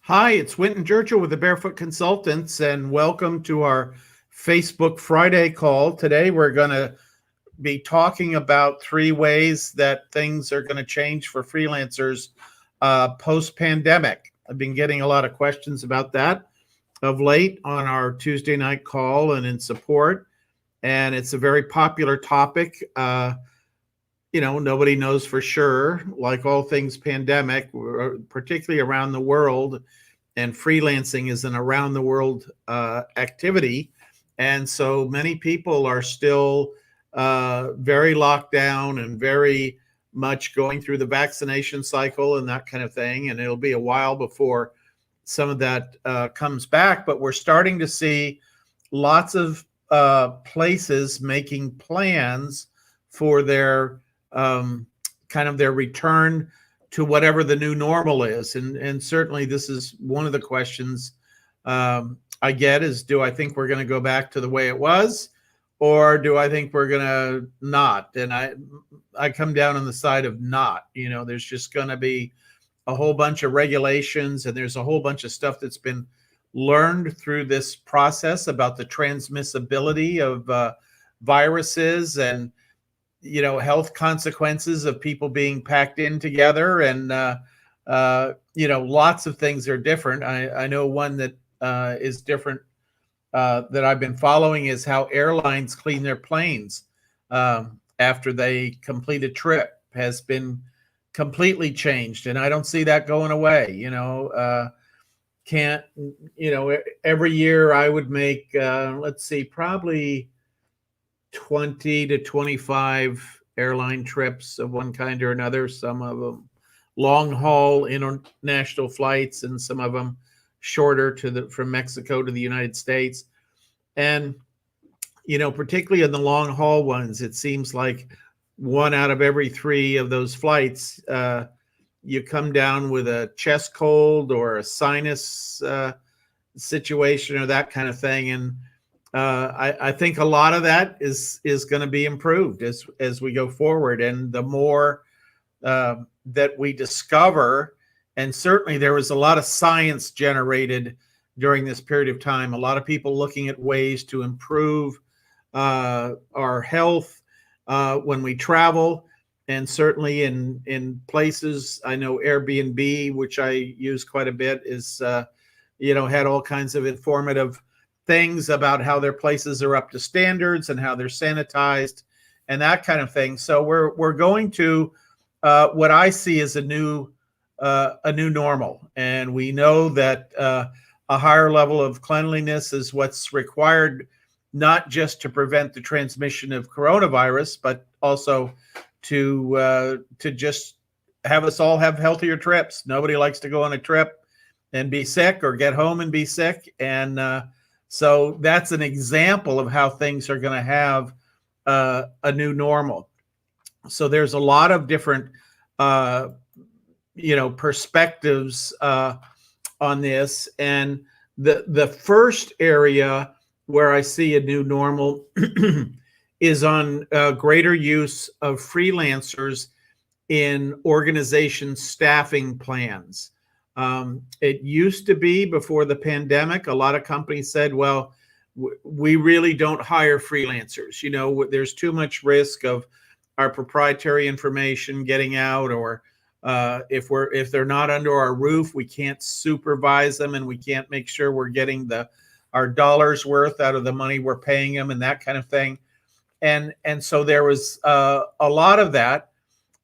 Hi, it's Winton Churchill with the Barefoot Consultants, and welcome to our Facebook Friday call. Today, we're going to be talking about 3 ways that things are going to change for freelancers post-pandemic. I've been getting a lot of questions about that of late on our Tuesday night call and in support, and it's a very popular topic. Nobody knows for sure, like all things pandemic, particularly around the world, and freelancing is an around the world activity. And so many people are still very locked down and very much going through the vaccination cycle and that kind of thing. And it'll be a while before some of that comes back, but we're starting to see lots of places making plans for their kind of their return to whatever the new normal is. And certainly this is one of the questions I get is, do I think we're going to go back to the way it was, or do I think we're going to not? And I come down on the side of not. There's just going to be a whole bunch of regulations, and there's a whole bunch of stuff that's been learned through this process about the transmissibility of viruses and health consequences of people being packed in together. And, lots of things are different. I know one that is different that I've been following is how airlines clean their planes after they complete a trip has been completely changed. And I don't see that going away. Every year I would make, probably 20 to 25 airline trips of one kind or another, some of them long haul international flights and some of them shorter from Mexico to the United States. And, particularly in the long haul ones, it seems like 1 out of every 3 of those flights, you come down with a chest cold or a sinus situation or that kind of thing. And I think a lot of that is going to be improved as we go forward. And the more that we discover, and certainly there was a lot of science generated during this period of time, a lot of people looking at ways to improve our health when we travel. And certainly in places, I know Airbnb, which I use quite a bit, is, had all kinds of informative things about how their places are up to standards and how they're sanitized and that kind of thing. So we're going to what I see as a new normal, and we know that a higher level of cleanliness is what's required, not just to prevent the transmission of coronavirus, but also to just have us all have healthier trips. Nobody likes to go on a trip and be sick or get home and be sick, and so that's an example of how things are going to have a new normal. So there's a lot of different, perspectives on this. And the first area where I see a new normal is on greater use of freelancers in organization staffing plans. It used to be before the pandemic, a lot of companies said, well, we really don't hire freelancers. There's too much risk of our proprietary information getting out, or if they're not under our roof, we can't supervise them and we can't make sure we're getting our dollars worth out of the money we're paying them and that kind of thing. And so there was a lot of that.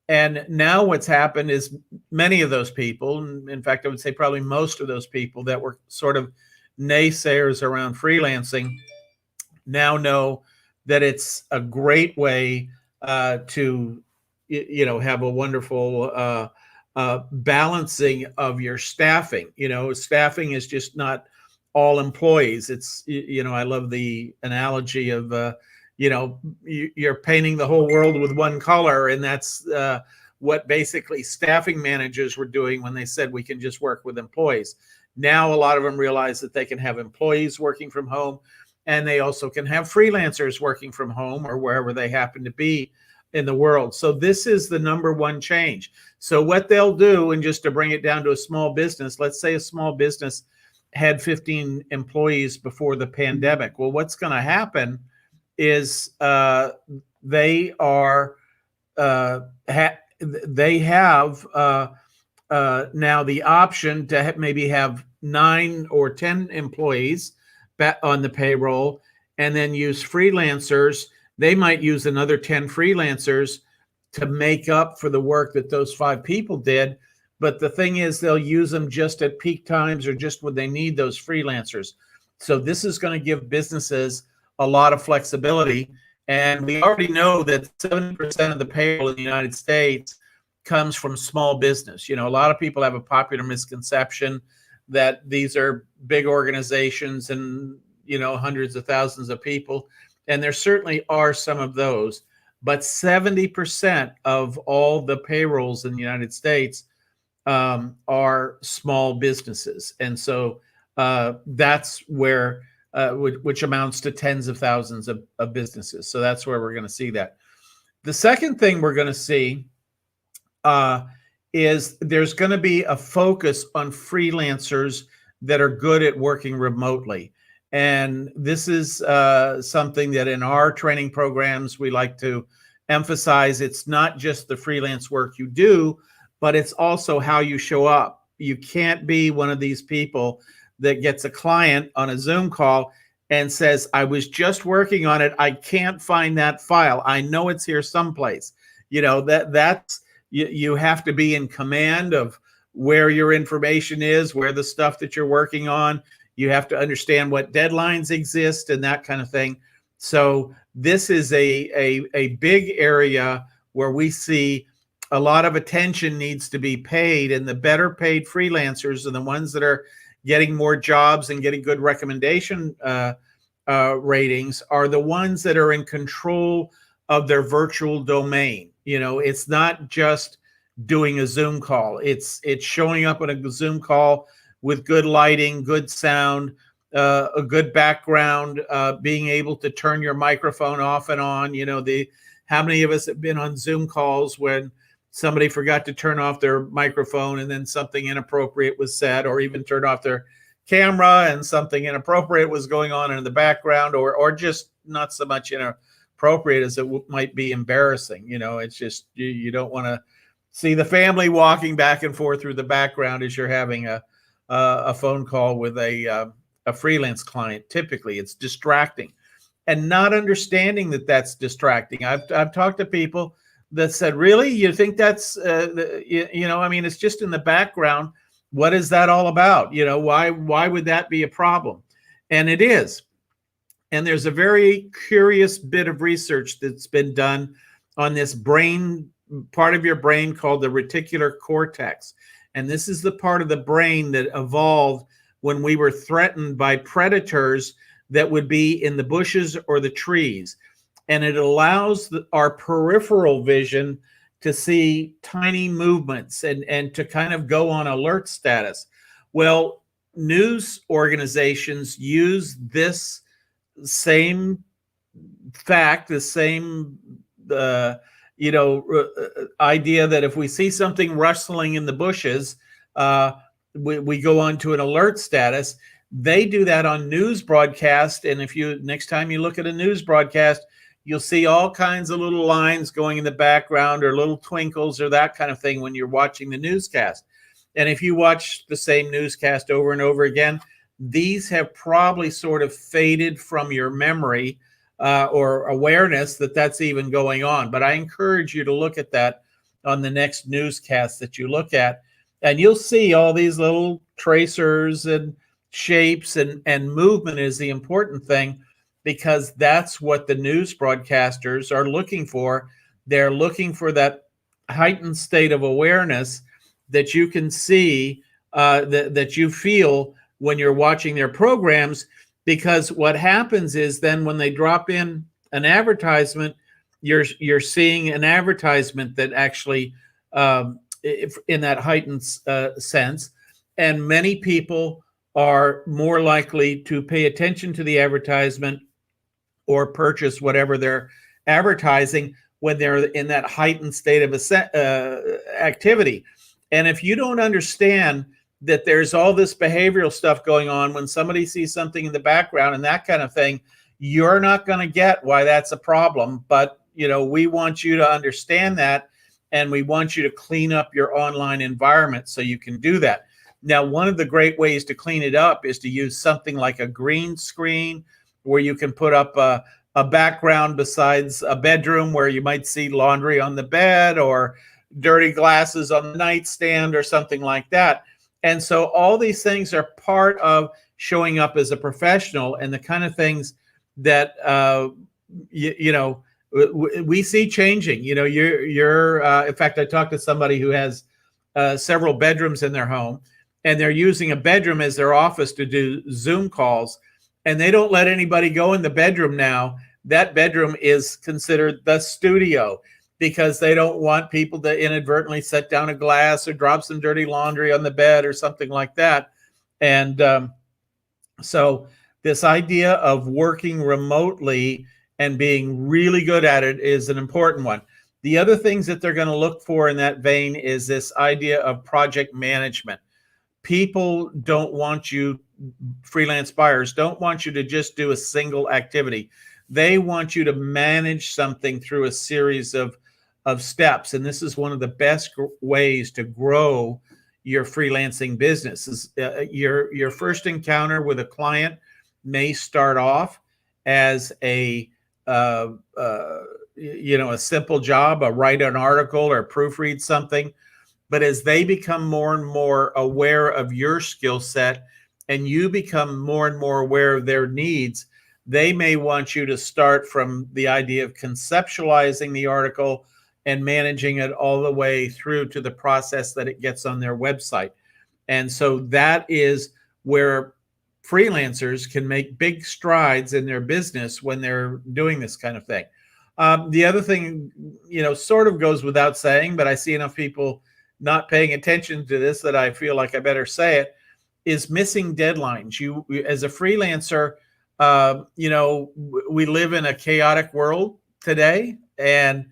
And now what's happened is many of those people, in fact, I would say probably most of those people that were sort of naysayers around freelancing, now know that it's a great way to, have a wonderful balancing of your staffing. Staffing is just not all employees. It's, I love the analogy of, you're painting the whole world with one color. And that's what basically staffing managers were doing when they said we can just work with employees. Now, a lot of them realize that they can have employees working from home, and they also can have freelancers working from home or wherever they happen to be in the world. So this is the number one change. So what they'll do, and just to bring it down to a small business, let's say a small business had 15 employees before the pandemic. Well, what's going to happen is they are they have now the option to maybe have 9 or 10 employees on the payroll, and then use freelancers. They might use another 10 freelancers to make up for the work that those 5 people did. But the thing is, they'll use them just at peak times or just when they need those freelancers. So this is going to give businesses a lot of flexibility. And we already know that 70% of the payroll in the United States comes from small business. You know, a lot of people have a popular misconception that these are big organizations and, you know, hundreds of thousands of people. And there certainly are some of those. But 70% of all the payrolls in the United States are small businesses. And so that's where, which amounts to tens of thousands of businesses. So that's where we're going to see that. The second thing we're going to see is there's going to be a focus on freelancers that are good at working remotely. And this is something that in our training programs, we like to emphasize. It's not just the freelance work you do, but it's also how you show up. You can't be one of these people that gets a client on a Zoom call and says, I was just working on it. I can't find that file. I know it's here someplace. You know, that's you have to be in command of where your information is, where the stuff that you're working on. You have to understand what deadlines exist and that kind of thing. So this is a big area where we see a lot of attention needs to be paid, and the better paid freelancers and the ones that are getting more jobs and getting good recommendation ratings are the ones that are in control of their virtual domain. You know, it's not just doing a Zoom call. It's showing up on a Zoom call with good lighting, good sound, a good background, being able to turn your microphone off and on. You know, how many of us have been on Zoom calls when somebody forgot to turn off their microphone and then something inappropriate was said, or even turn off their camera and something inappropriate was going on in the background, or just not so much inappropriate as it might be embarrassing. You know, it's just, you don't want to see the family walking back and forth through the background as you're having a phone call with a freelance client. Typically it's distracting, and not understanding that that's distracting. I've talked to people that said, really, you think that's, you know, I mean, it's just in the background. What is that all about? You know, why would that be a problem? And it is. And there's a very curious bit of research that's been done on this brain, part of your brain called the reticular cortex. And this is the part of the brain that evolved when we were threatened by predators that would be in the bushes or the trees. And it allows our peripheral vision to see tiny movements and to kind of go on alert status. Well, news organizations use this same fact, the same idea that if we see something rustling in the bushes, we go on to an alert status. They do that on news broadcast. And if you, next time you look at a news broadcast, you'll see all kinds of little lines going in the background or little twinkles or that kind of thing when you're watching the newscast. And if you watch the same newscast over and over again, these have probably sort of faded from your memory or awareness that that's even going on. But I encourage you to look at that on the next newscast that you look at, and you'll see all these little tracers and shapes, and movement is the important thing, because that's what the news broadcasters are looking for. They're looking for that heightened state of awareness that you can see, that you feel when you're watching their programs. Because what happens is then when they drop in an advertisement, you're seeing an advertisement that actually in that heightened sense, and many people are more likely to pay attention to the advertisement or purchase whatever they're advertising when they're in that heightened state of activity. And if you don't understand that there's all this behavioral stuff going on when somebody sees something in the background and that kind of thing, you're not going to get why that's a problem. But, we want you to understand that, and we want you to clean up your online environment so you can do that. Now, one of the great ways to clean it up is to use something like a green screen, where you can put up a background besides a bedroom where you might see laundry on the bed or dirty glasses on the nightstand or something like that. And so all these things are part of showing up as a professional, and the kind of things that we see changing. In fact, I talked to somebody who has several bedrooms in their home, and they're using a bedroom as their office to do Zoom calls, and they don't let anybody go in the bedroom now. That bedroom is considered the studio, because they don't want people to inadvertently set down a glass or drop some dirty laundry on the bed or something like that. And so this idea of working remotely and being really good at it is an important one. The other things that they're going to look for in that vein is this idea of project management. People don't want you, freelance buyers don't want you to just do a single activity. They want you to manage something through a series of steps. And this is one of the best ways to grow your freelancing business. Is your first encounter with a client may start off as a simple job, write an article or proofread something. But as they become more and more aware of your skill set, and you become more and more aware of their needs, they may want you to start from the idea of conceptualizing the article and managing it all the way through to the process that it gets on their website. And so that is where freelancers can make big strides in their business when they're doing this kind of thing. The other thing, sort of goes without saying, but I see enough people not paying attention to this that I feel like I better say it, is missing deadlines. You, as a freelancer, we live in a chaotic world today, and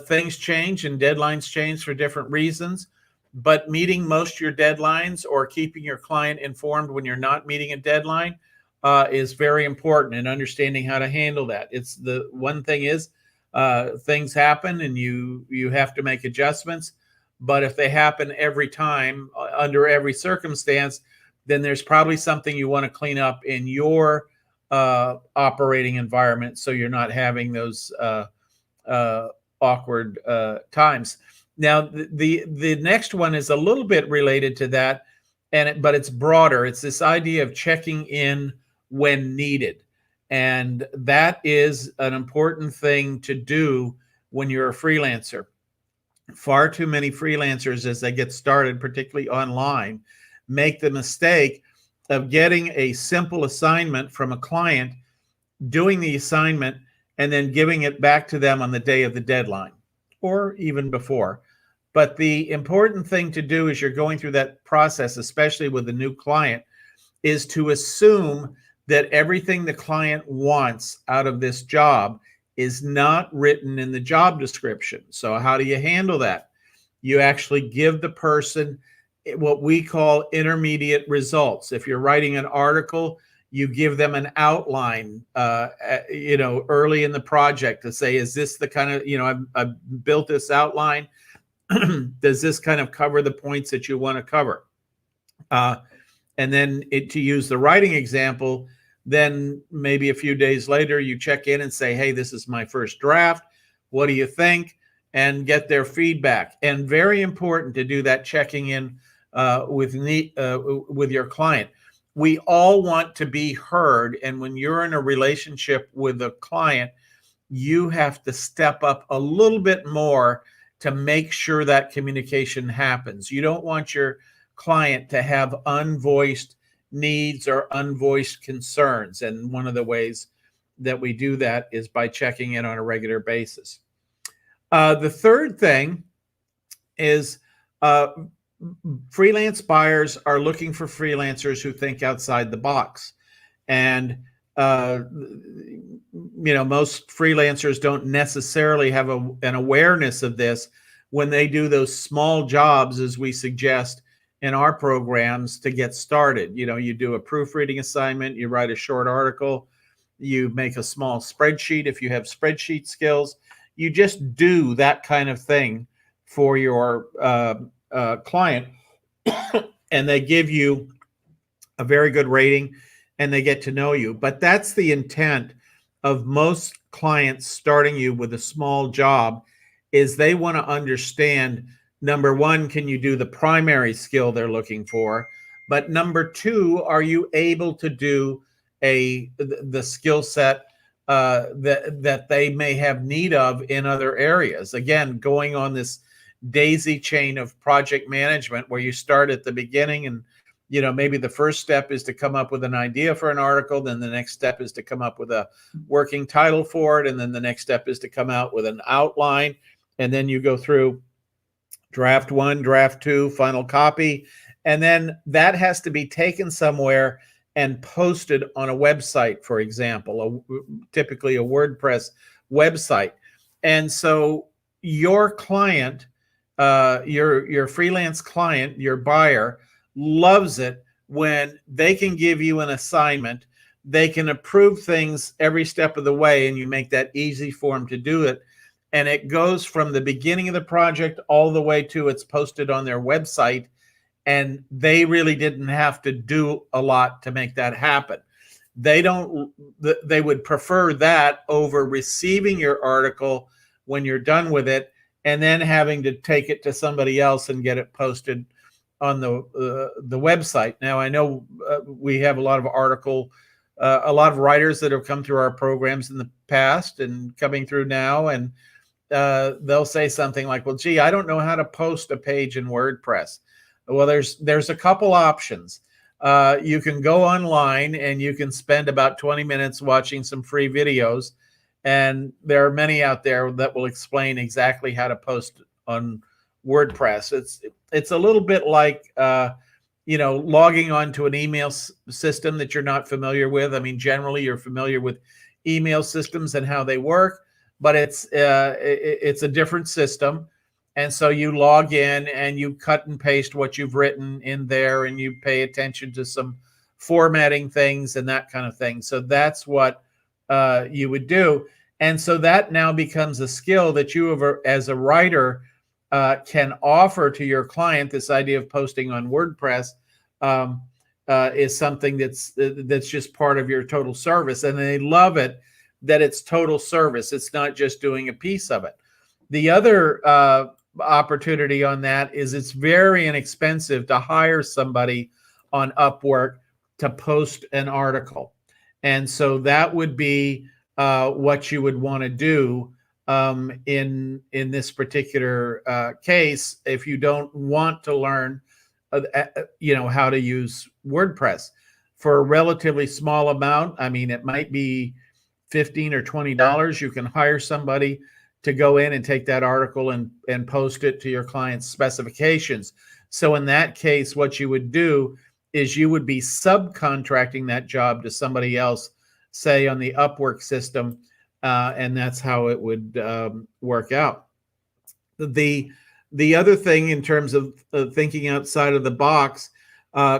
things change and deadlines change for different reasons. But meeting most of your deadlines, or keeping your client informed when you're not meeting a deadline, is very important, and understanding how to handle that. It's the one thing is things happen and you have to make adjustments. But if they happen every time, under every circumstance, then there's probably something you want to clean up in your operating environment, so you're not having those awkward times. Now, the next one is a little bit related to that, but it's broader. It's this idea of checking in when needed. And that is an important thing to do when you're a freelancer. Far too many freelancers, as they get started, particularly online, make the mistake of getting a simple assignment from a client, doing the assignment, and then giving it back to them on the day of the deadline, or even before. But the important thing to do as you're going through that process, especially with a new client, is to assume that everything the client wants out of this job is not written in the job description. So how do you handle that? You actually give the person what we call intermediate results. If you're writing an article, you give them an outline, early in the project, to say, is this the kind of, I've built this outline. Does this kind of cover the points that you want to cover? And then to use the writing example, then maybe a few days later, you check in and say, hey, this is my first draft. What do you think? And get their feedback. And very important to do that checking in with your client. We all want to be heard. And when you're in a relationship with a client, you have to step up a little bit more to make sure that communication happens. You don't want your client to have unvoiced needs or unvoiced concerns. And one of the ways that we do that is by checking in on a regular basis. The third thing is freelance buyers are looking for freelancers who think outside the box. And most freelancers don't necessarily have an awareness of this when they do those small jobs, as we suggest in our programs to get started. You do a proofreading assignment, you write a short article, you make a small spreadsheet if you have spreadsheet skills. You just do that kind of thing for your client, and they give you a very good rating and they get to know you. But that's the intent of most clients starting you with a small job, is they want to understand, number one, can you do the primary skill they're looking for? But number two, are you able to do the skill set that they may have need of in other areas? Again, going on this daisy chain of project management where you start at the beginning, and maybe the first step is to come up with an idea for an article, then the next step is to come up with a working title for it, and then the next step is to come out with an outline, and then you go through draft 1, draft 2, final copy, and then that has to be taken somewhere and posted on a website, for example, typically a WordPress website. And so your client, your freelance client, your buyer, loves it when they can give you an assignment, they can approve things every step of the way, and you make that easy for them to do it. And it goes from the beginning of the project all the way to it's posted on their website, and they really didn't have to do a lot to make that happen. They would prefer that over receiving your article when you're done with it and then having to take it to somebody else and get it posted on the website. Now, I know we have a lot of writers that have come through our programs in the past and coming through now, and they'll say something like, well, gee, I don't know how to post a page in WordPress. Well, there's a couple options. You can go online and you can spend about 20 minutes watching some free videos, and there are many out there that will explain exactly how to post on WordPress. It's a little bit like logging onto an email system that you're not familiar with. I mean, generally you're familiar with email systems and how they work, but it's a different system. And so you log in and you cut and paste what you've written in there, and you pay attention to some formatting things and that kind of thing. So that's what you would do. And so that now becomes a skill that you as a writer can offer to your client. This idea of posting on WordPress is something that's just part of your total service. And they love it that it's total service. It's not just doing a piece of it. The other opportunity on that is it's very inexpensive to hire somebody on Upwork to post an article. And so that would be what you would want to do in this particular case, if you don't want to learn how to use WordPress. For a relatively small amount, I mean, it might be $15 or $20, you can hire somebody to go in and take that article and post it to your client's specifications. So in that case, what you would do is you would be subcontracting that job to somebody else, say on the Upwork system, and that's how it would work out. The other thing in terms of thinking outside of the box,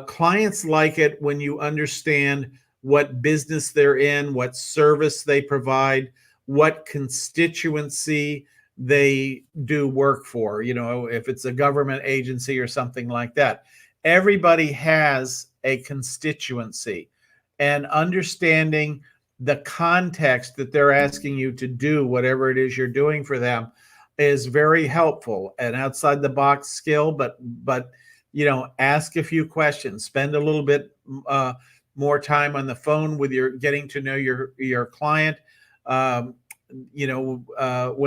clients like it when you understand what business they're in, what service they provide, what constituency they do work for. If it's a government agency or something like that, everybody has a constituency, and understanding the context that they're asking you to do whatever it is you're doing for them is very helpful. An outside the box skill, but ask a few questions, spend a little bit more time on the phone with getting to know your client. When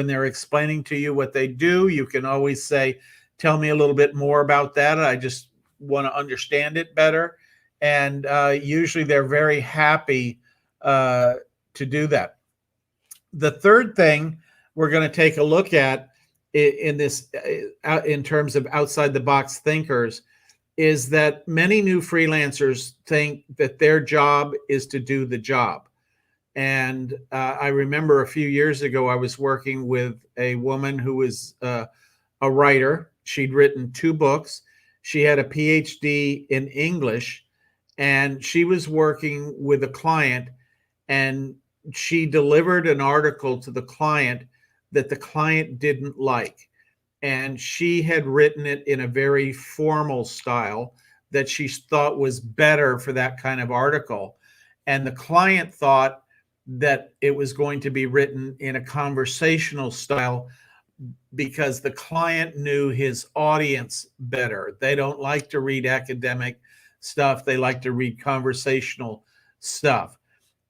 they're explaining to you what they do, you can always say, tell me a little bit more about that. I just want to understand it better. And usually they're very happy to do that. The third thing we're going to take a look at in this, in terms of outside the box thinkers, is that many new freelancers think that their job is to do the job. And I remember a few years ago, I was working with a woman who was a writer. She'd written 2 books. She had a PhD in English, and she was working with a client, and she delivered an article to the client that the client didn't like. And she had written it in a very formal style that she thought was better for that kind of article. And the client thought that it was going to be written in a conversational style because the client knew his audience better. They don't like to read academic stuff, they like to read conversational stuff.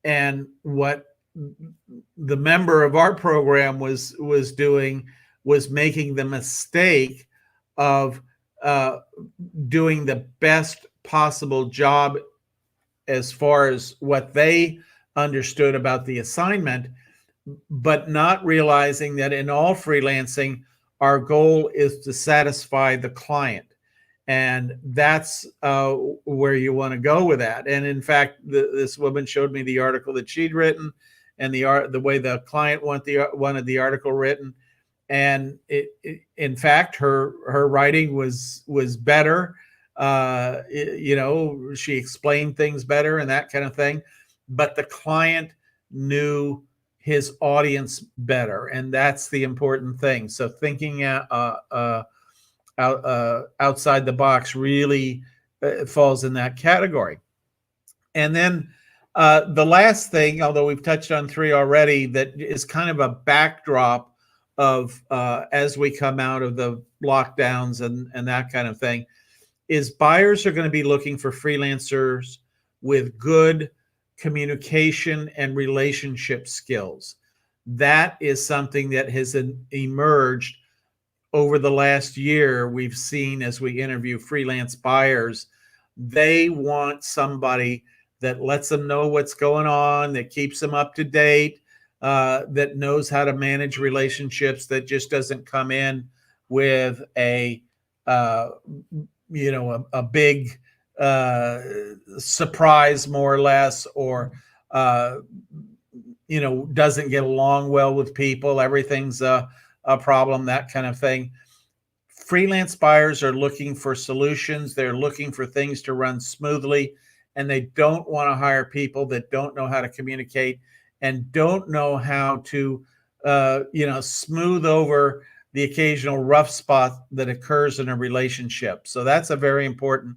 And what the member of our program was doing was making the mistake of doing the best possible job as far as what they understood about the assignment, but not realizing that in all freelancing, our goal is to satisfy the client. And that's where you want to go with that. And in fact, this woman showed me the article that she'd written, and the way the client wanted the article written. And in fact, her writing was better. She explained things better and that kind of thing. But the client knew his audience better, and that's the important thing. So thinking outside the box really falls in that category. And then the last thing, although we've touched on 3 already, that is kind of a backdrop of as we come out of the lockdowns and that kind of thing, is buyers are going to be looking for freelancers with good communication and relationship skills. That is something that has emerged over the last year. We've seen as we interview freelance buyers, they want somebody that lets them know what's going on, that keeps them up to date, that knows how to manage relationships, that just doesn't come in with a big surprise, more or less, or doesn't get along well with people. Everything's a problem, that kind of thing. Freelance buyers are looking for solutions. They're looking for things to run smoothly, and they don't want to hire people that don't know how to communicate and don't know how to, smooth over the occasional rough spot that occurs in a relationship. So that's a very important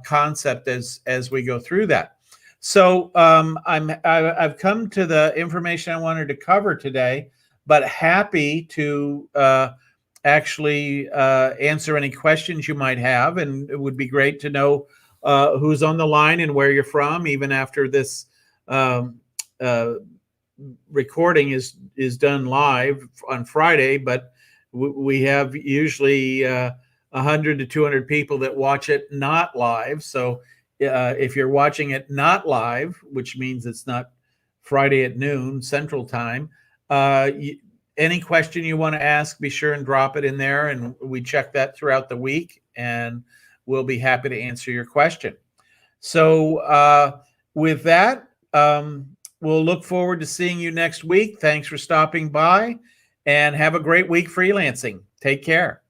concept as we go through that. So I've come to the information I wanted to cover today, but happy to actually answer any questions you might have. And it would be great to know who's on the line and where you're from, even after this recording is done live on Friday. But we have usually 100 to 200 people that watch it not live. So if you're watching it not live, which means it's not Friday at noon Central Time, any question you want to ask, be sure and drop it in there, and we check that throughout the week, and we'll be happy to answer your question. So with that, we'll look forward to seeing you next week. Thanks for stopping by, and have a great week freelancing. Take care.